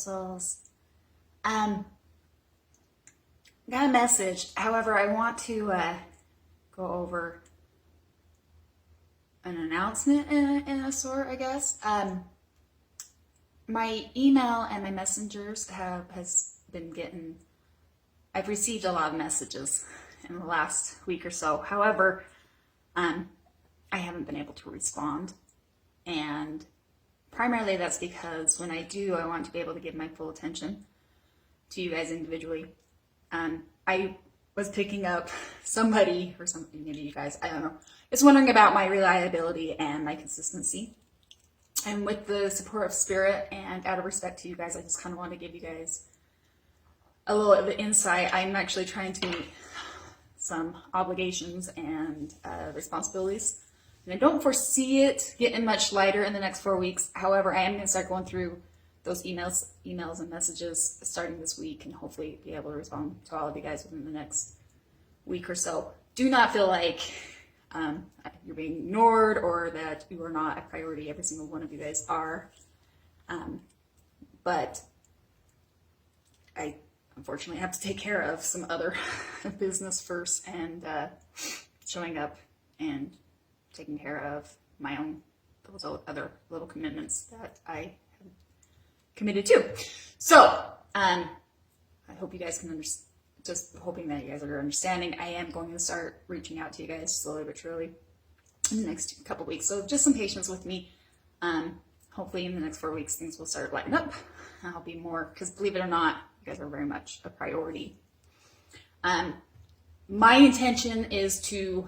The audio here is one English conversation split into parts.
souls. Got a message. However, I want to go over an announcement in a sort, I guess. My email and my messengers has been getting. I've received a lot of messages in the last week or so. However, I haven't been able to respond, and primarily that's because when I do, I want to be able to give my full attention to you guys individually. I was picking up somebody, or something, maybe you guys, I don't know, is wondering about my reliability and my consistency. And with the support of Spirit and out of respect to you guys, I just kind of want to give you guys a little bit of insight. I'm actually trying to meet some obligations and responsibilities. And I don't foresee it getting much lighter in the next 4 weeks. However, I am going to start going through those emails and messages starting this week, and hopefully be able to respond to all of you guys within the next week or so. Do not feel like you're being ignored or that you are not a priority. Every single one of you guys are. But I unfortunately have to take care of some other business first, and showing up and taking care of my own, those other little commitments that I have committed to. So, I hope you guys can understand. Just hoping that you guys are understanding. I am going to start reaching out to you guys slowly but surely in the next couple weeks. So just some patience with me. Hopefully in the next 4 weeks, things will start lighting up. I'll be more, because believe it or not, you guys are very much a priority. My intention is to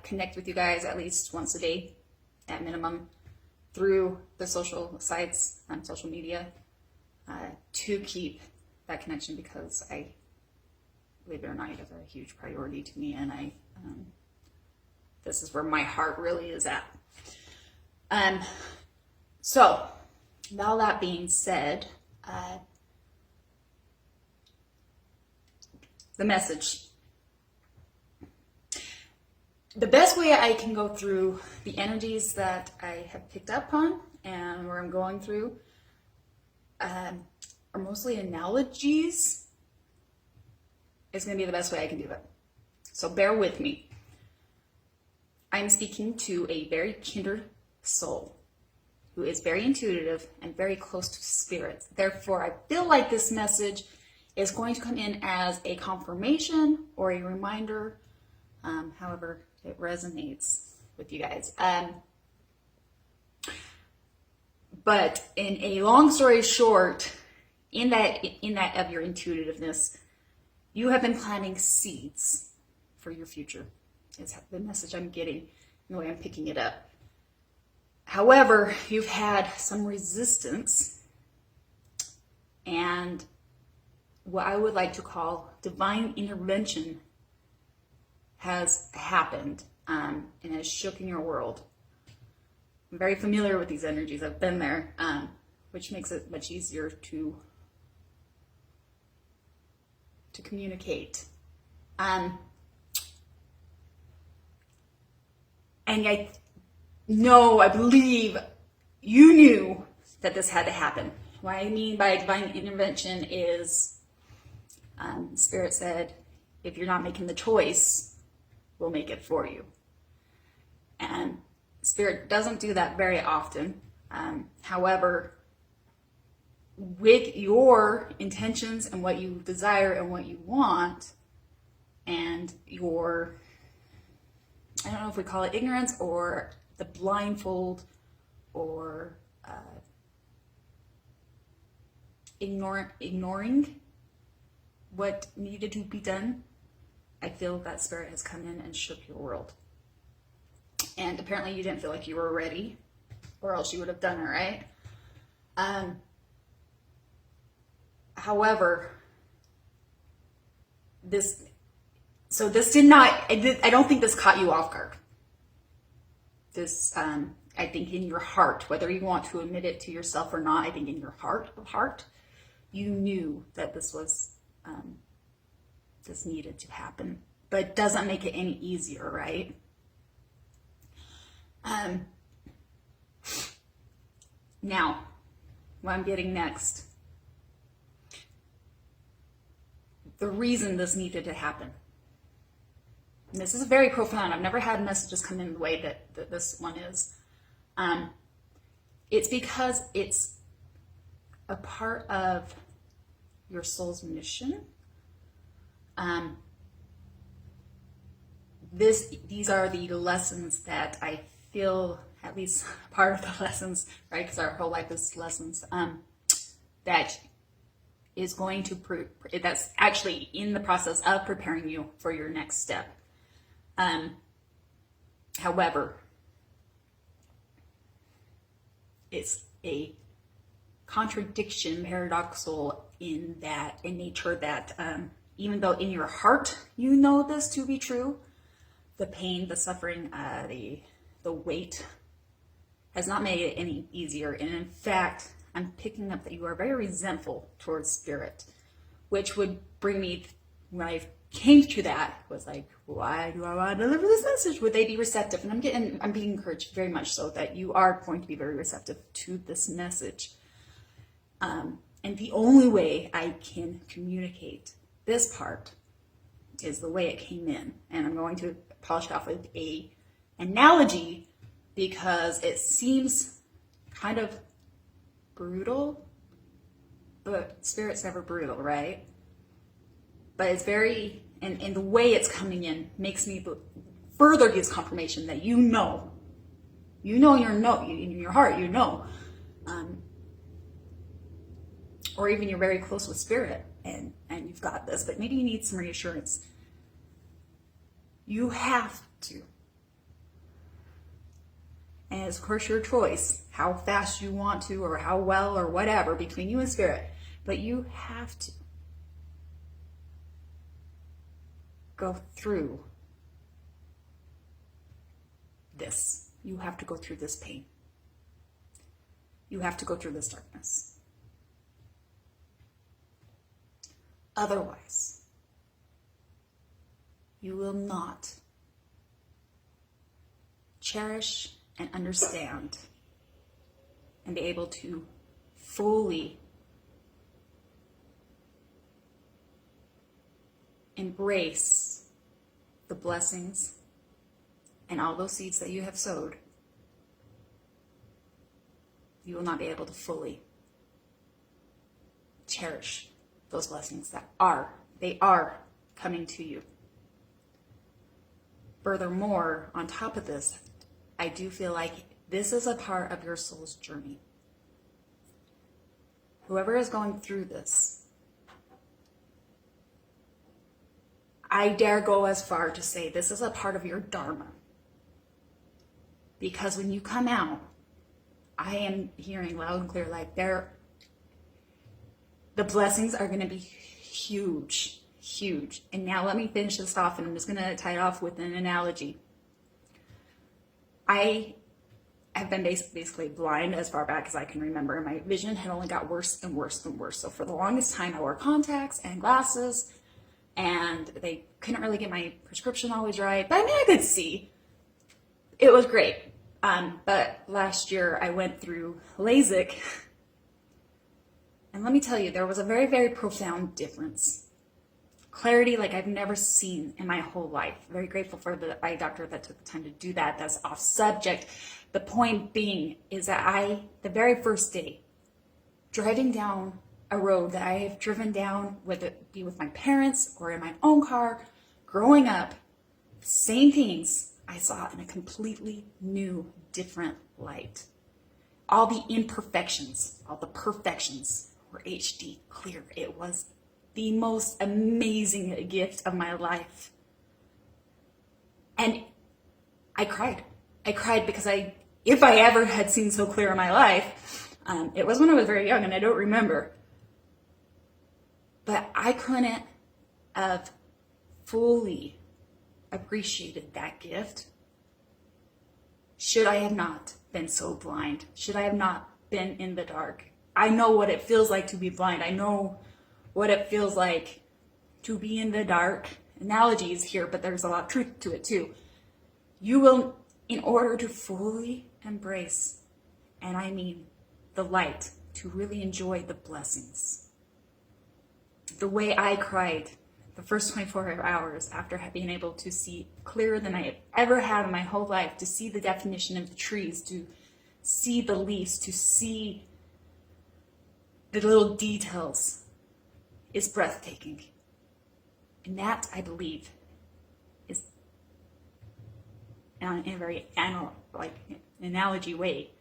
connect with you guys at least once a day, at minimum, through the social sites and social media, to keep that connection, because believe it or not, you guys are a huge priority to me, and this is where my heart really is at. So, with all that being said, the message. The best way I can go through the energies that I have picked up on and where I'm going through are mostly analogies. It's going to be the best way I can do it. So bear with me. I'm speaking to a very kindred soul who is very intuitive and very close to spirit. Therefore, I feel like this message is going to come in as a confirmation or a reminder, however it resonates with you guys. But in a long story short, in that of your intuitiveness, you have been planting seeds for your future. Is the message I'm getting, the way I'm picking it up. However, you've had some resistance and what I would like to call divine intervention has happened, and has shook your world. I'm very familiar with these energies. I've been there, which makes it much easier to communicate. And I believe you knew that this had to happen. What I mean by divine intervention is, Spirit said, if you're not making the choice, we'll make it for you. And Spirit doesn't do that very often. However, with your intentions and what you desire and what you want, and your, I don't know if we call it ignorance or the blindfold or ignoring what needed to be done, I feel that Spirit has come in and shook your world. And apparently you didn't feel like you were ready, or else you would have done it, right? However, this did not, I don't think this caught you off guard. This, I think in your heart, whether you want to admit it to yourself or not, I think in your heart of heart, you knew that this was, this needed to happen. But it doesn't make it any easier, right? Now, what I'm getting next, the reason this needed to happen. And this is very profound. I've never had messages come in the way that this one is. It's because it's a part of your soul's mission. These are the lessons that I feel, at least part of the lessons, right? Because our whole life is lessons. That is going to that's actually in the process of preparing you for your next step. However, it's a contradiction, paradoxical in nature that even though in your heart you know this to be true, the pain, the suffering, the weight has not made it any easier. And in fact, I'm picking up that you are very resentful towards spirit, which would bring me, when I came to that, was like, why do I want to deliver this message? Would they be receptive? And I'm being encouraged very much so that you are going to be very receptive to this message. And the only way I can communicate this part is the way it came in. And I'm going to polish it off with a analogy because it seems kind of brutal, but spirit's never brutal, right? But it's very, and the way it's coming in makes me further gives confirmation that you know in your heart, or even you're very close with spirit and you've got this, but maybe you need some reassurance. You have to. And it's of course your choice, how fast you want to or how well or whatever between you and spirit, but you have to go through this. You have to go through this pain. You have to go through this darkness. Otherwise, you will not cherish and understand and be able to fully embrace the blessings and all those seeds that you have sowed. You will not be able to fully cherish those blessings that are coming to you. Furthermore, on top of this, I do feel like this is a part of your soul's journey. Whoever is going through this, I dare go as far to say this is a part of your Dharma. Because when you come out, I am hearing loud and clear, like the blessings are going to be huge, huge. And now let me finish this off, and I'm just going to tie it off with an analogy. I have been basically blind as far back as I can remember. My vision had only got worse and worse and worse. So for the longest time, I wore contacts and glasses, and they couldn't really get my prescription always right. But I mean, I could see. It was great. But last year, I went through LASIK. And let me tell you, there was a very, very profound difference. Clarity like I've never seen in my whole life. Very grateful for the eye doctor that took the time to do that. That's off subject. The point being is that the very first day, driving down a road that I have driven down, whether it be with my parents or in my own car, growing up, same things I saw in a completely new, different light. All the imperfections, all the perfections were HD clear. It was the most amazing gift of my life. And I cried. I cried because if I ever had seen so clear in my life, it was when I was very young and I don't remember. But I couldn't have fully appreciated that gift should I have not been so blind, should I have not been in the dark. I know what it feels like to be blind. I know what it feels like to be in the dark. Analogies here, but there's a lot of truth to it too. You will, in order to fully embrace, and I mean the light, to really enjoy the blessings. The way I cried the first 24 hours after being able to see clearer than I ever had in my whole life, to see the definition of the trees, to see the leaves, to see the little details, is breathtaking. And that, I believe, is, in a very analogy way,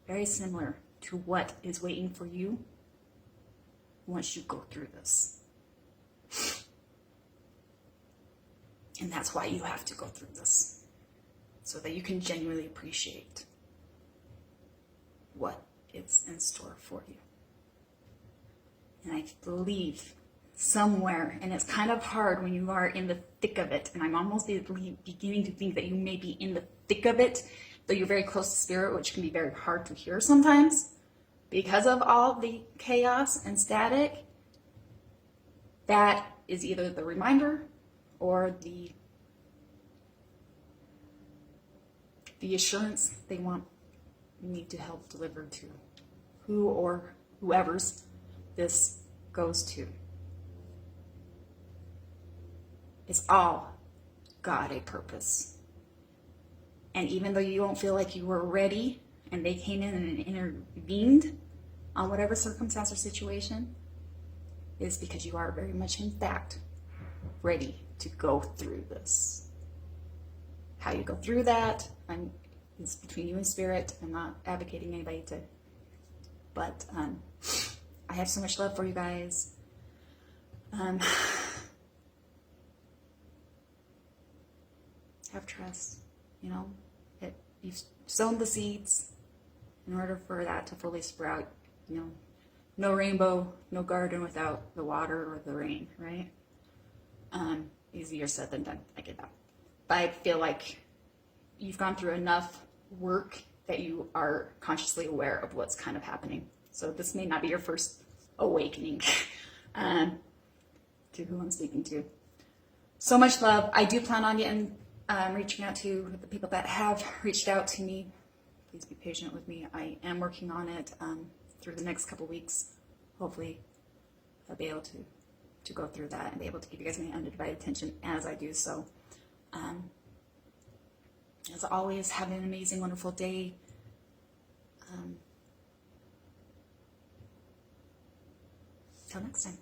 very similar to what is waiting for you once you go through this. And that's why you have to go through this, so that you can genuinely appreciate what is in store for you. And I believe somewhere, and it's kind of hard when you are in the thick of it, and I'm almost beginning to think that you may be in the thick of it, though you're very close to spirit, which can be very hard to hear sometimes because of all the chaos and static. That is either the reminder or the assurance they want me to help deliver to who or whoever's this goes to. It's all got a purpose. And even though you don't feel like you were ready and they came in and intervened on whatever circumstance or situation, is because you are very much, in fact, ready to go through this. How you go through that is between you and spirit. I'm not advocating anybody to, but I have so much love for you guys. Have trust. You've sown the seeds. In order for that to fully sprout, no rainbow, no garden without the water or the rain, right? Easier said than done. I get that. But I feel like you've gone through enough work that you are consciously aware of what's kind of happening. So this may not be your first awakening to who I'm speaking to. So much love. I do plan on getting reaching out to the people that have reached out to me. Please be patient with me. I am working on it through the next couple weeks. Hopefully I'll be able to go through that and be able to give you guys my undivided attention as I do so. As always, have an amazing, wonderful day. Till next time.